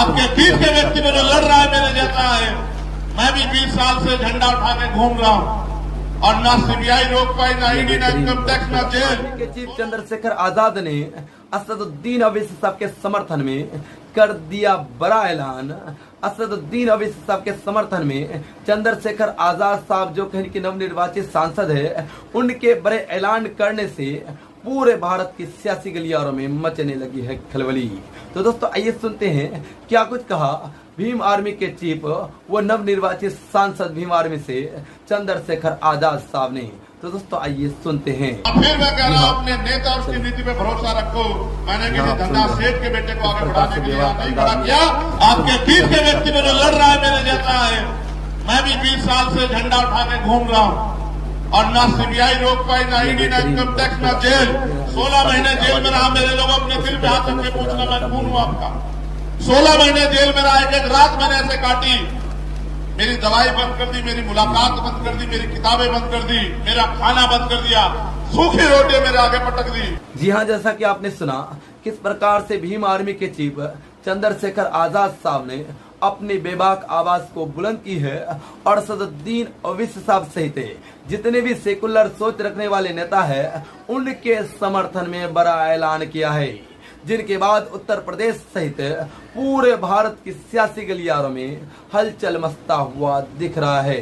आपके बीच के व्यक्ति में जो लड़ रहा है मेरे जैसा है। मैं भी 20 साल से झंडा उठा के घूम रहा हूँ और ना सीबीआई रोक पाई, ना ईडी, ना इनकम टैक्स, ना जेल। के चीफ चंद्रशेखर आजाद ने असदुद्दीन अवैसी साहब के समर्थन में कर दिया बड़ा ऐलान। असदुद्दीन अवैसी साहब के समर्थन में चंद्रशेखर आजाद साहब जो कहीं के नवनिर्वाचित सांसद है, उनके बड़े ऐलान करने से पूरे भारत की सियासी गलियारों में मचने लगी है खलबली। तो दोस्तों आइए सुनते हैं क्या कुछ कहा भीम आर्मी के चीफ व नवनिर्वाचित सांसद भीम आर्मी से चंद्रशेखर आजाद साहब ने। तो दोस्तों आइए सुनते हैं। फिर मैं कह रहा हूँ अपने नेता और उसकी नीति पे भरोसा रखो। मैंने किसी धंधा सेठ के बेटे को आगे बढ़ाने के लिए नहीं खड़ा किया। आपके बीच के व्यक्ति में जो लड़ रहा है मेरे जैसा है। मैं भी 20 साल से झंडा उठा के घूम रहा हूँ और ना सीबीआई रोक पाई, ना ईडी, ना इनकम टैक्स, ना जेल। 16 महीने जेल में रहा। मेरे लोग अपने दिल पे हाथ रख के पूछना मैं कौन हूँ आपका। 16 महीने जेल में रहा। एक रात मैंने ऐसे काटी। मेरी दवाई बंद कर दी, मेरी मुलाकात बंद कर दी, मेरी किताबें बंद कर दी, मेरा खाना बंद कर दिया, सूखी रोटियां मेरे आगे पटक दी। जी हाँ, जैसा कि आपने सुना किस प्रकार से भीम आर्मी के चीफ चंद्रशेखर आजाद साहब ने अपनी बेबाक आवाज को बुलंद की है और असदुद्दीन ओवैसी साहब सहित जितने भी सेकुलर सोच रखने वाले नेता है, उनके समर्थन में बड़ा ऐलान किया है, जिनके बाद उत्तर प्रदेश सहित पूरे भारत की सियासी गलियारों में हलचल मचता हुआ दिख रहा है।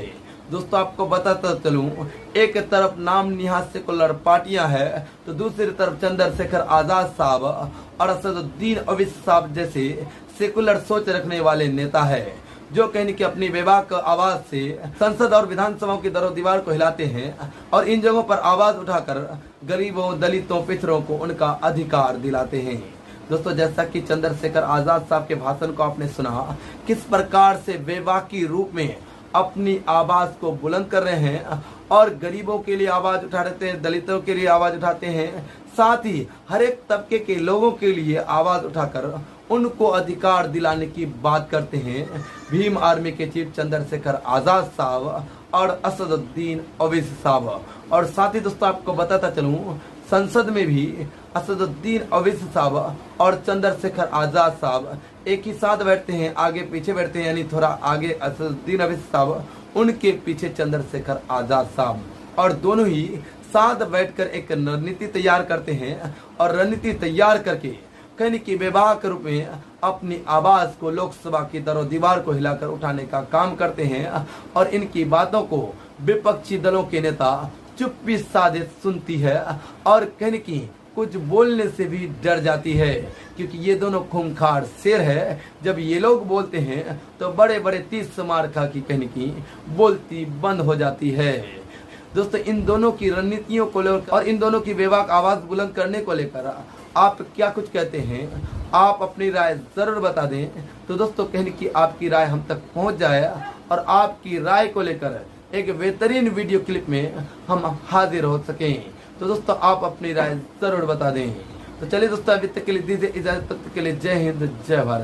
दोस्तों आपको बताता चलूं, एक तरफ नाम निहाद सेकुलर पार्टियां हैं, तो दूसरी तरफ चंद्रशेखर आजाद साहब और असदुद्दीन ओवैसी साहब जैसे सेकुलर सोच रखने वाले नेता है, जो कहीं कि अपनी बेबाक आवाज से संसद और विधानसभाओं की दरो दीवार को हिलाते हैं और इन जगहों पर आवाज उठाकर गरीबों, दलितों, पिछड़ों को उनका अधिकार दिलाते हैं। दोस्तों जैसा कि चंद्रशेखर आजाद साहब के भाषण को आपने सुना, किस प्रकार से बेबाकी रूप में अपनी आवाज को बुलंद कर रहे हैं और गरीबों के लिए आवाज उठाते हैं, दलितों के लिए आवाज उठाते हैं, साथ ही हर एक तबके के लोगों के लिए आवाज उठाकर उनको अधिकार दिलाने की बात करते हैं भीम आर्मी के चीफ चंद्रशेखर आजाद साहब और असदुद्दीन ओवैसी साहब। और साथ ही दोस्तों आपको बताता चलूं, संसद में भी असदुद्दीन ओवैसी साहब और चंद्रशेखर आजाद साहब एक ही साथ बैठते हैं, आगे पीछे बैठते हैं, यानी थोड़ा आगे असदुद्दीन ओवैसी साहब, उनके पीछे चंद्रशेखर आजाद साहब, और दोनों ही साथ बैठकर एक रणनीति तैयार करते हैं और रणनीति तैयार करके कहीं की बेबाक रूप में अपनी आवाज को लोकसभा की दरो दीवार को हिलाकर उठाने का काम करते हैं और इनकी बातों को विपक्षी दलों के नेता चुप्पी साधे सुनती है और कहीं की कुछ बोलने से भी डर जाती है, क्योंकि ये दोनों खूंखार शेर है। जब ये लोग बोलते हैं तो बड़े बड़े तीर समार खा की कहीं की बोलती बंद हो जाती है। दोस्तों इन दोनों की रणनीतियों को लेकर और इन दोनों की बेबाक आवाज बुलंद करने को लेकर आप क्या कुछ कहते हैं, आप अपनी राय जरूर बता दें। तो दोस्तों कहने की आपकी राय हम तक पहुंच जाए और आपकी राय को लेकर एक बेहतरीन वीडियो क्लिप में हम हाजिर हो सकें। तो दोस्तों आप अपनी राय जरूर बता दें। तो चलिए दोस्तों अभी तक के लिए दीजिए इजाजत, तब तक के लिए जय हिंद, जय भारत।